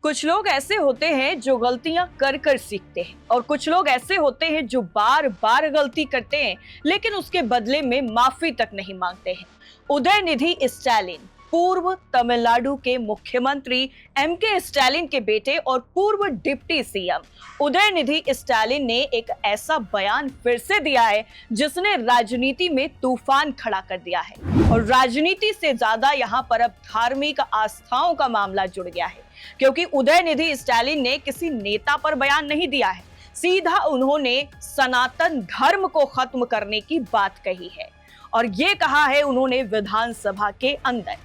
कुछ लोग ऐसे होते हैं जो गलतियां कर कर सीखते हैं और कुछ लोग ऐसे होते हैं जो बार बार गलती करते हैं लेकिन उसके बदले में माफी तक नहीं मांगते हैं। उदयनिधि स्टैलिन पूर्व तमिलनाडु के मुख्यमंत्री एमके स्टैलिन के बेटे और पूर्व डिप्टी सीएम उदयनिधि स्टैलिन ने एक ऐसा बयान फिर से दिया है जिसने राजनीति में तूफान खड़ा कर दिया है। और राजनीति से ज्यादा यहाँ पर अब धार्मिक आस्थाओं का मामला जुड़ गया है, क्योंकि उदयनिधि स्टैलिन ने किसी नेता पर बयान नहीं दिया है, सीधा उन्होंने सनातन धर्म को खत्म करने की बात कही है। और ये कहा है उन्होंने विधानसभा के अंदर।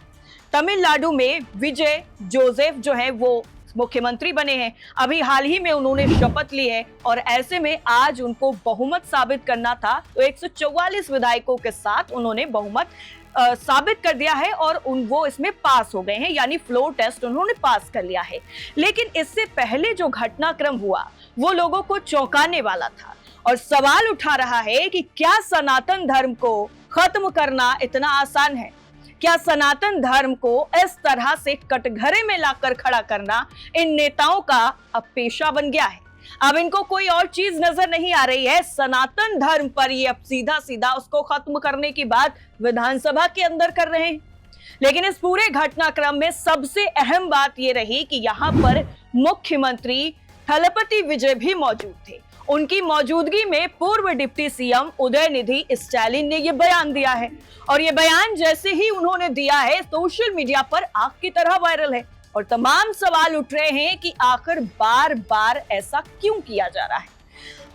तमिलनाडु में विजय जोसेफ जो है वो मुख्यमंत्री बने हैं, अभी हाल ही में उन्होंने शपथ ली है और ऐसे में आज उनको बहुमत साबित करना था, तो 144 विधायकों के साथ उन्होंने बहुमत साबित कर दिया है और वो इसमें पास हो गए हैं, यानी फ्लोर टेस्ट उन्होंने पास कर लिया है। लेकिन इससे पहले जो घटनाक्रम हुआ वो लोगों को चौंकाने वाला था और सवाल उठा रहा है कि क्या सनातन धर्म को खत्म करना इतना आसान है? क्या सनातन धर्म को इस तरह से कटघरे में लाकर खड़ा करना इन नेताओं का अब पेशा बन गया है? अब इनको कोई और चीज नजर नहीं आ रही है, सनातन धर्म पर ये अब सीधा सीधा उसको खत्म करने की बात विधानसभा के अंदर कर रहे हैं। लेकिन इस पूरे घटनाक्रम में सबसे अहम बात ये रही कि यहाँ पर मुख्यमंत्री थलपति विजय भी मौजूद थे। उनकी मौजूदगी में पूर्व डिप्टी सीएम उदयनिधि स्टैलिन ने यह बयान दिया है और यह बयान जैसे ही उन्होंने दिया है सोशल मीडिया पर आग की तरह वायरल है और तमाम सवाल उठ रहे हैं कि आखिर बार बार ऐसा क्यों किया जा रहा है।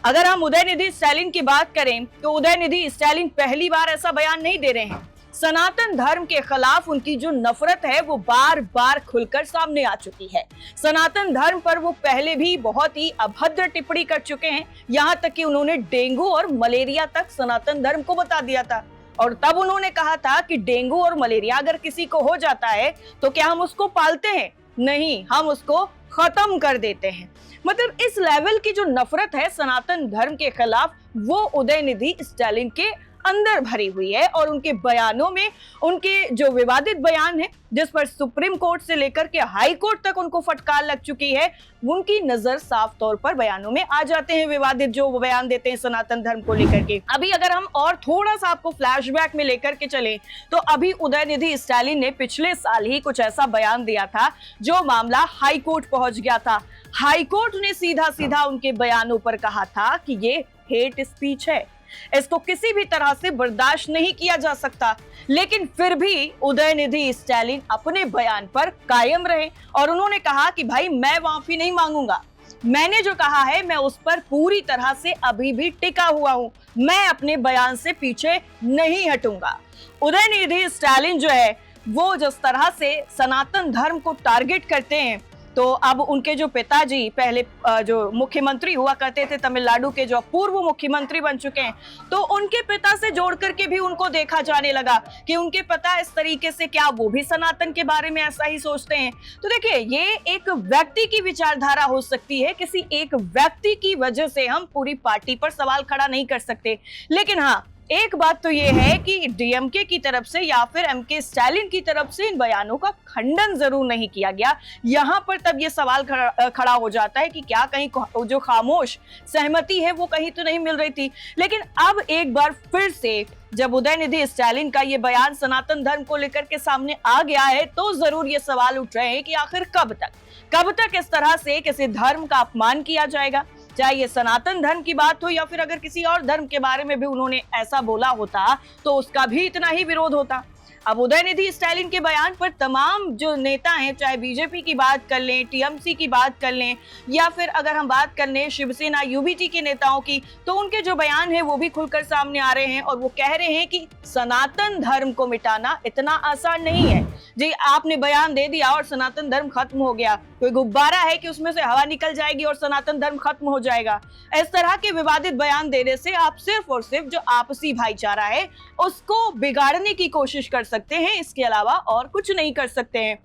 अगर हम उदयनिधि स्टैलिन की बात करें तो उदयनिधि स्टैलिन पहली बार ऐसा बयान नहीं दे रहे हैं। सनातन धर्म के खिलाफ उनकी जो नफरत है वो बार बार खुलकर सामने आ चुकी है। सनातन धर्म पर वो पहले भी बहुत ही अभद्र टिप्पणी कर चुके हैं, यहाँ तक कि उन्होंने डेंगू और मलेरिया तक सनातन धर्म को बता दिया था और तब उन्होंने कहा था कि डेंगू और मलेरिया अगर किसी को हो जाता है तो क्या हम उसको पालते हैं? नहीं, हम उसको खत्म कर देते हैं। मतलब इस लेवल की जो नफरत है सनातन धर्म के खिलाफ वो उदयनिधि स्टैलिन के अंदर भरी हुई है और उनके बयानों में उनके जो विवादित बयान है जिस पर सुप्रीम कोर्ट से लेकर के हाई कोर्ट तक उनको फटकार लग चुकी है, उनकी नजर साफ तौर पर बयानों में आ जाते हैं, विवादित जो बयान देते हैं सनातन धर्म को लेकर के। अभी अगर हम और थोड़ा सा आपको फ्लैशबैक में लेकर के चले तो अभी उदयनिधि स्टैलिन ने पिछले साल ही कुछ ऐसा बयान दिया था जो मामला हाई कोर्ट पहुंच गया था। हाई कोर्ट ने सीधा सीधा उनके बयानों पर कहा था कि ये हेट स्पीच है, इसको किसी भी तरह से बर्दाश्त नहीं किया जा सकता। लेकिन फिर भी उदयनिधि स्टैलिन अपने बयान पर कायम रहे और उन्होंने कहा कि भाई मैं माफी नहीं मांगूंगा, मैंने जो कहा है मैं उस पर पूरी तरह से अभी भी टिका हुआ हूं, मैं अपने बयान से पीछे नहीं हटूंगा। उदयनिधि स्टैलिन जो है वो जिस तरह से सनातन धर्म को टारगेट करते हैं, तो अब उनके जो पिताजी पहले जो मुख्यमंत्री हुआ करते थे तमिलनाडु के, जो पूर्व मुख्यमंत्री बन चुके हैं, तो उनके पिता से जोड़ करके भी उनको देखा जाने लगा कि उनके पिता इस तरीके से क्या वो भी सनातन के बारे में ऐसा ही सोचते हैं। तो देखिए ये एक व्यक्ति की विचारधारा हो सकती है, किसी एक व्यक्ति की वजह से हम पूरी पार्टी पर सवाल खड़ा नहीं कर सकते। लेकिन हाँ, एक बात तो ये है कि डीएमके की तरफ से या फिर एमके स्टैलिन की तरफ से इन बयानों का खंडन जरूर नहीं किया गया। यहाँ पर तब ये सवाल खड़ा हो जाता है कि क्या कहीं जो खामोश सहमति है वो कहीं तो नहीं मिल रही थी। लेकिन अब एक बार फिर से जब उदयनिधि स्टैलिन का ये बयान सनातन धर्म को लेकर के सामने आ गया है तो जरूर ये सवाल उठ रहे हैं कि आखिर कब तक इस तरह से किसी धर्म का अपमान किया जाएगा, चाहे ये सनातन धर्म की बात हो या फिर अगर किसी और धर्म के बारे में भी उन्होंने ऐसा बोला होता तो उसका भी इतना ही विरोध होता। अब उदयनिधि स्टैलिन के बयान पर तमाम जो नेता हैं, चाहे बीजेपी की बात कर लें, टीएमसी की बात कर लें या फिर अगर हम बात कर लें शिवसेना यूबीटी के नेताओं की, तो उनके जो बयान है वो भी खुलकर सामने आ रहे हैं और वो कह रहे हैं कि सनातन धर्म को मिटाना इतना आसान नहीं है जी। आपने बयान दे दिया और सनातन धर्म खत्म हो गया, कोई गुब्बारा है कि उसमें से हवा निकल जाएगी और सनातन धर्म खत्म हो जाएगा? इस तरह के विवादित बयान देने से आप सिर्फ और सिर्फ जो आपसी भाईचारा है उसको बिगाड़ने की कोशिश कर सकते हैं, इसके अलावा और कुछ नहीं कर सकते हैं।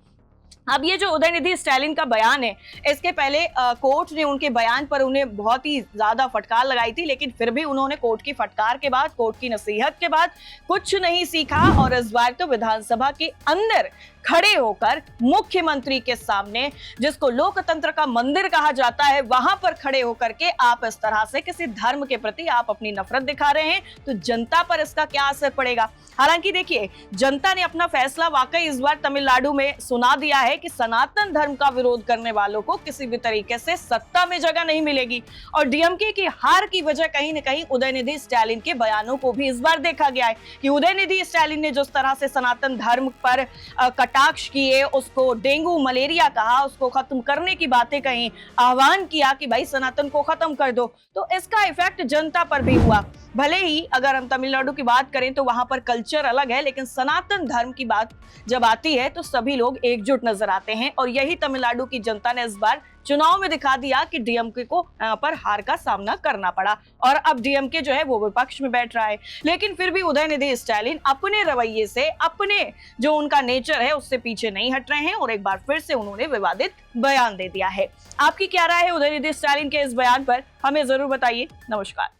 अब ये जो उदयनिधि स्टैलिन का बयान है, इसके पहले कोर्ट ने उनके बयान पर उन्हें बहुत ही ज्यादा फटकार लगाई थी, लेकिन फिर भी उन्होंने कोर्ट की फटकार के बाद, कोर्ट की नसीहत के बाद कुछ नहीं सीखा और इस बार तो विधानसभा के अंदर खड़े होकर मुख्यमंत्री के सामने, जिसको लोकतंत्र का मंदिर कहा जाता है, वहां पर खड़े होकर के आप इस तरह से किसी धर्म के प्रति आप अपनी नफरत दिखा रहे हैं, तो जनता पर इसका क्या असर पड़ेगा। हालांकि देखिए, जनता ने अपना फैसला वाकई इस बार तमिलनाडु में सुना दिया है कि सनातन धर्म का विरोध करने वालों को किसी भी तरीके से सत्ता में जगह नहीं मिलेगी। और डीएमके की हार की वजह कहीं न कहीं उदयनिधि स्टालिन के बयानों को भी इस बार देखा गया है कि उदयनिधि स्टालिन ने जिस तरह से सनातन धर्म पर कटाक्ष किए, उसको डेंगू मलेरिया कहा, उसको खत्म करने की बातें कही, आह्वान किया कि भाई सनातन को खत्म कर दो, तो इसका इफेक्ट जनता पर भी हुआ। भले ही अगर हम तमिलनाडु की बात करें तो वहां पर कल्चर अलग है, लेकिन सनातन धर्म की बात जब आती है तो सभी लोग एकजुट नजर आते हैं। और यही तमिलनाडु की जनता ने इस बार चुनाव में दिखा दिया कि डीएमके को यहाँ पर हार का सामना करना पड़ा और अब डीएमके जो है वो विपक्ष में बैठ रहा है। लेकिन फिर भी उदयनिधि स्टालिन अपने रवैये से, अपने जो उनका नेचर है उससे पीछे नहीं हट रहे हैं और एक बार फिर से उन्होंने विवादित बयान दे दिया है। आपकी क्या राय है उदयनिधि स्टालिन के इस बयान पर, हमें जरूर बताइए। नमस्कार।